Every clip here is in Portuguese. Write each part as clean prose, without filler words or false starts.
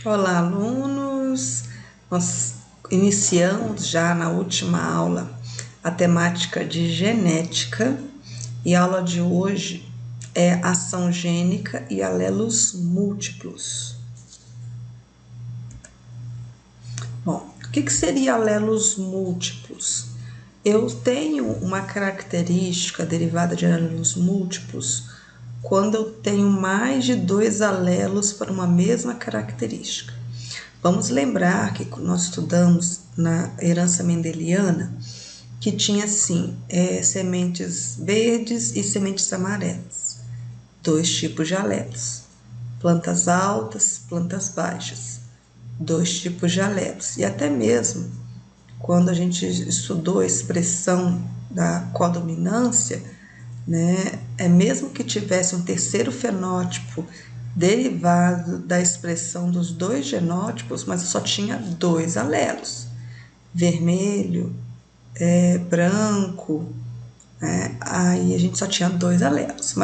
Olá, alunos! Nós iniciamos já na última aula a temática de genética e a aula de hoje é ação gênica e alelos múltiplos. Bom, o que seria alelos múltiplos? Eu tenho uma característica derivada de alelos múltiplos quando eu tenho mais de 2 alelos para uma mesma característica. Vamos lembrar que nós estudamos na herança mendeliana que tinha assim, sementes verdes e sementes amarelas, 2 tipos de alelos, plantas altas, plantas baixas, 2 tipos de alelos, e até mesmo quando a gente estudou a expressão da codominância, né, mesmo que tivesse um terceiro fenótipo derivado da expressão dos 2 genótipos, mas só tinha 2 alelos, vermelho, branco, né? Aí a gente só tinha 2 alelos,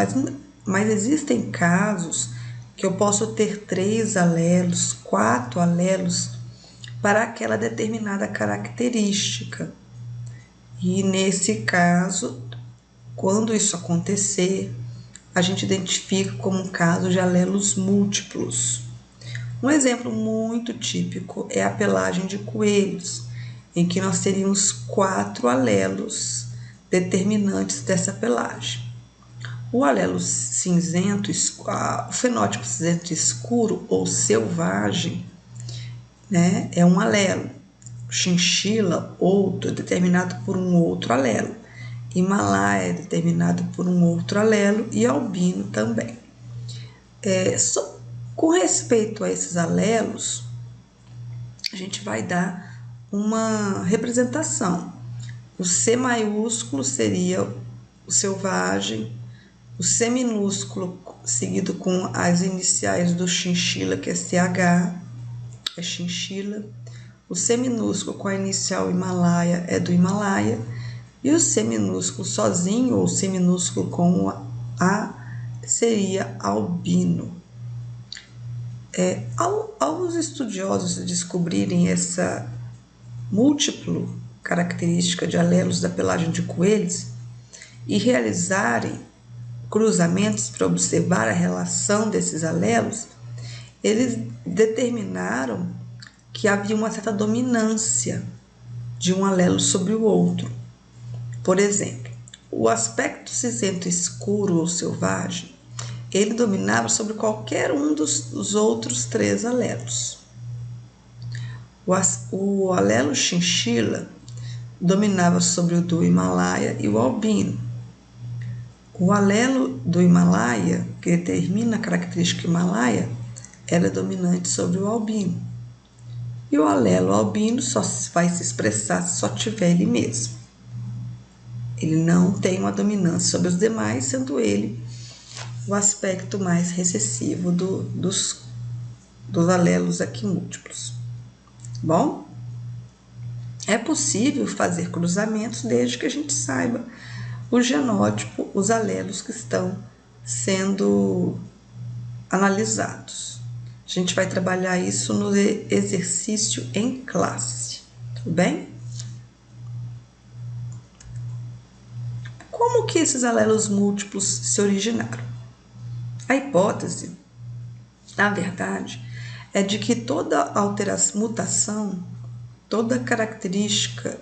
mas existem casos que eu posso ter 3 alelos, 4 alelos para aquela determinada característica. E nesse caso, quando isso acontecer, a gente identifica como um caso de alelos múltiplos. Um exemplo muito típico é a pelagem de coelhos, em que nós teríamos 4 alelos determinantes dessa pelagem. O alelo cinzento, o fenótipo cinzento escuro ou selvagem, né, é um alelo. Chinchila, outro, determinado por um outro alelo. Himalaia, determinado por um outro alelo, e albino também. Com respeito a esses alelos, a gente vai dar uma representação. O C maiúsculo seria o selvagem, o C minúsculo seguido com as iniciais do chinchila, que é CH, é chinchila. O C minúsculo com a inicial Himalaia é do Himalaia. E o C minúsculo sozinho, ou C minúsculo com A, seria albino. Ao os estudiosos descobrirem essa múltipla característica de alelos da pelagem de coelhos e realizarem cruzamentos para observar a relação desses alelos, eles determinaram que havia uma certa dominância de um alelo sobre o outro. Por exemplo, o aspecto cinzento escuro ou selvagem, ele dominava sobre qualquer um dos outros 3 alelos. O alelo chinchila dominava sobre o do Himalaia e o albino. O alelo do Himalaia, que determina a característica Himalaia, era dominante sobre o albino. E o alelo albino só vai se expressar se só tiver ele mesmo. Ele não tem uma dominância sobre os demais, sendo ele o aspecto mais recessivo dos alelos aqui múltiplos. Bom, é possível fazer cruzamentos desde que a gente saiba o genótipo, os alelos que estão sendo analisados. A gente vai trabalhar isso no exercício em classe, tudo bem? Como que esses alelos múltiplos se originaram? A hipótese, na verdade, é de que toda alteração, mutação, toda característica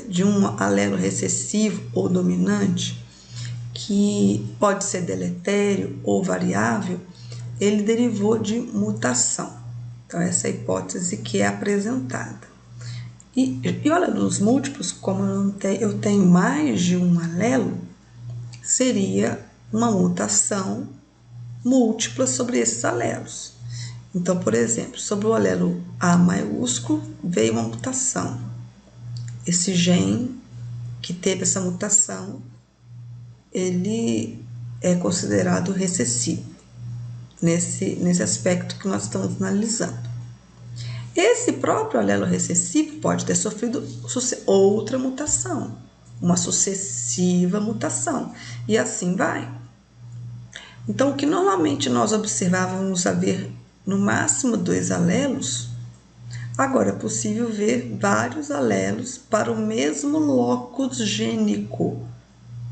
de um alelo recessivo ou dominante, que pode ser deletério ou variável, ele derivou de mutação. Então, essa é a hipótese que é apresentada. E alelos múltiplos, como eu tenho mais de um alelo, seria uma mutação múltipla sobre esses alelos. Então, por exemplo, sobre o alelo A maiúsculo veio uma mutação. Esse gene que teve essa mutação, ele é considerado recessivo nesse aspecto que nós estamos analisando. Esse próprio alelo recessivo pode ter sofrido outra mutação, uma sucessiva mutação, e assim vai. Então, o que normalmente nós observávamos haver no máximo 2 alelos, agora é possível ver vários alelos para o mesmo locus gênico,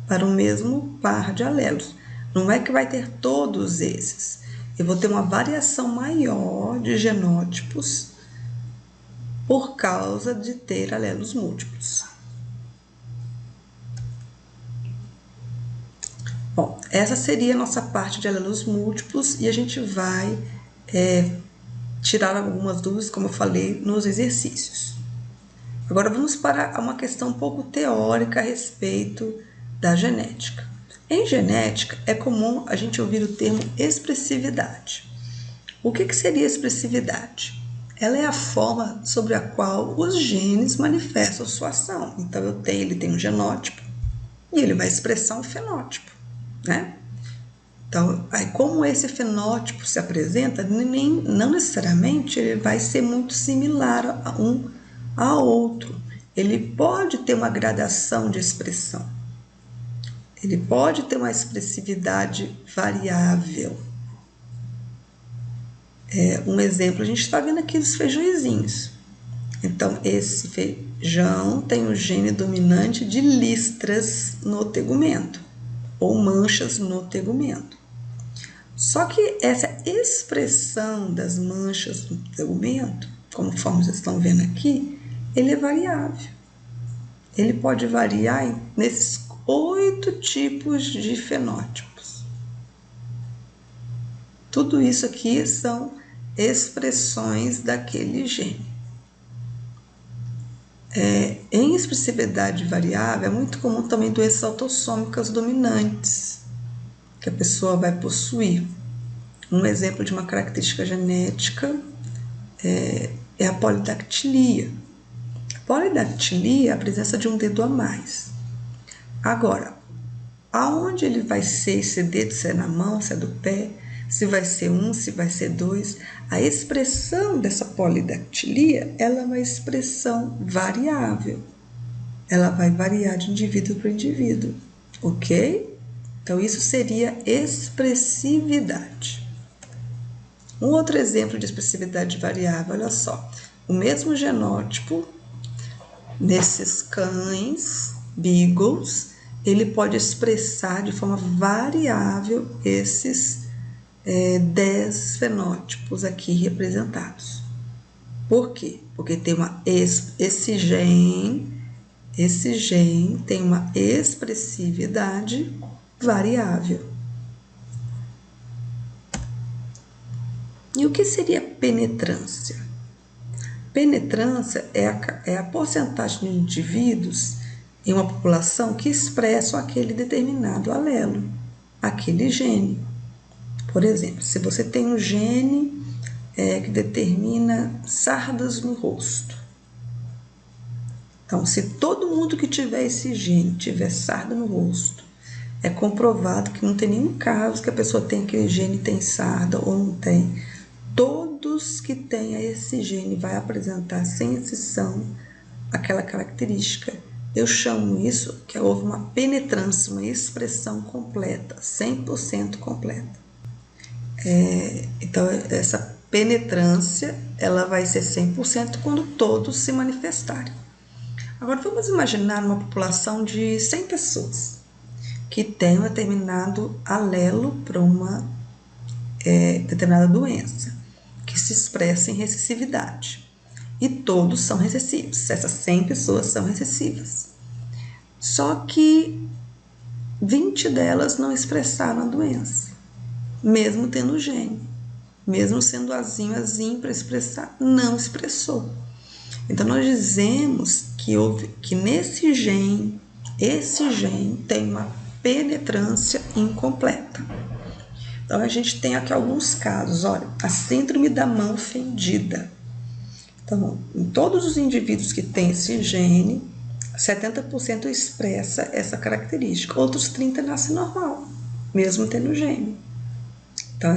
para o mesmo par de alelos. Não é que vai ter todos esses. Eu vou ter uma variação maior de genótipos por causa de ter alelos múltiplos. Bom, essa seria a nossa parte de alelos múltiplos e a gente vai tirar algumas dúvidas, como eu falei, nos exercícios. Agora vamos para uma questão um pouco teórica a respeito da genética. Em genética, é comum a gente ouvir o termo expressividade. O que seria expressividade? Ela é a forma sobre a qual os genes manifestam sua ação. Então, ele tem um genótipo e ele vai expressar um fenótipo, né? Então, aí como esse fenótipo se apresenta, não necessariamente ele vai ser muito similar a um ao outro. Ele pode ter uma gradação de expressão. Ele pode ter uma expressividade variável. Um exemplo, a gente está vendo aqui os feijõezinhos. Então, esse feijão tem o gene dominante de listras no tegumento, ou manchas no tegumento. Só que essa expressão das manchas no tegumento, conforme vocês estão vendo aqui, ele é variável. Ele pode variar nesses 8 tipos de fenótipos. Tudo isso aqui são expressões daquele gene. Em expressividade variável, é muito comum também doenças autossômicas dominantes, que a pessoa vai possuir. Um exemplo de uma característica genética é a polidactilia. A polidactilia é a presença de um dedo a mais. Agora, aonde ele vai ser esse dedo, se é na mão, se é do pé, se vai ser um, se vai ser dois, a expressão dessa polidactilia, ela é uma expressão variável. Ela vai variar de indivíduo para indivíduo, ok? Então, isso seria expressividade. Um outro exemplo de expressividade variável, olha só. O mesmo genótipo, nesses cães, beagles, ele pode expressar de forma variável esses 10 fenótipos aqui representados. Por quê? Porque tem esse gene tem uma expressividade variável. E o que seria penetrância? Penetrância é a porcentagem de indivíduos em uma população que expressam aquele determinado alelo, aquele gene. Por exemplo, se você tem um gene que determina sardas no rosto. Então, se todo mundo que tiver esse gene tiver sarda no rosto, é comprovado que não tem nenhum caso que a pessoa tem aquele gene tem sarda ou não tem. Todos que tenham esse gene vai apresentar, sem exceção, aquela característica. Eu chamo isso que houve uma penetrância, uma expressão completa, 100% completa. Então, essa penetrância, ela vai ser 100% quando todos se manifestarem. Agora, vamos imaginar uma população de 100 pessoas que tem um determinado alelo para uma determinada doença, que se expressa em recessividade. E todos são recessivos, essas 100 pessoas são recessivas. Só que 20 delas não expressaram a doença, mesmo tendo o gene, mesmo sendo azinho para expressar, não expressou. Então, nós dizemos que nesse gene, esse gene tem uma penetrância incompleta. Então, a gente tem aqui alguns casos, olha, a síndrome da mão fendida. Então, em todos os indivíduos que têm esse gene, 70% expressa essa característica, outros 30% nascem normal, mesmo tendo gene. Então,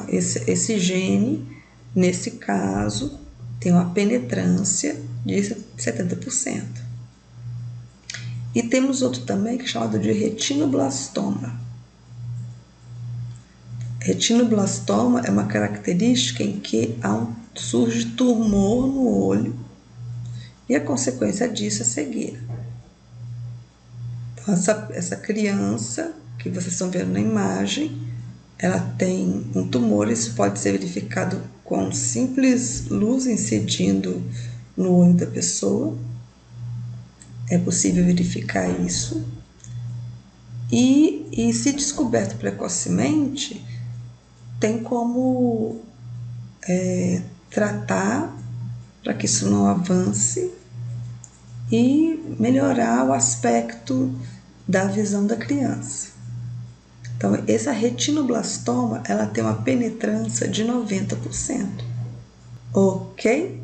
esse gene, nesse caso, tem uma penetrância de 70%. E temos outro também, que é chamado de retinoblastoma. Retinoblastoma é uma característica em que surge tumor no olho e a consequência disso é cegueira. Então, essa criança que vocês estão vendo na imagem, ela tem um tumor, isso pode ser verificado com simples luz incidindo no olho da pessoa. É possível verificar isso. E se descoberto precocemente, tem como tratar para que isso não avance e melhorar o aspecto da visão da criança. Então, essa retinoblastoma, ela tem uma penetrância de 90%. Ok?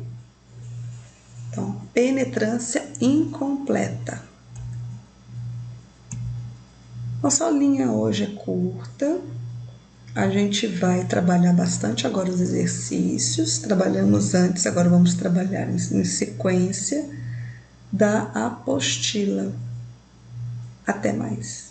Então, penetrância incompleta. Nossa aulinha hoje é curta. A gente vai trabalhar bastante agora os exercícios. Trabalhamos antes, agora vamos trabalhar em sequência da apostila. Até mais.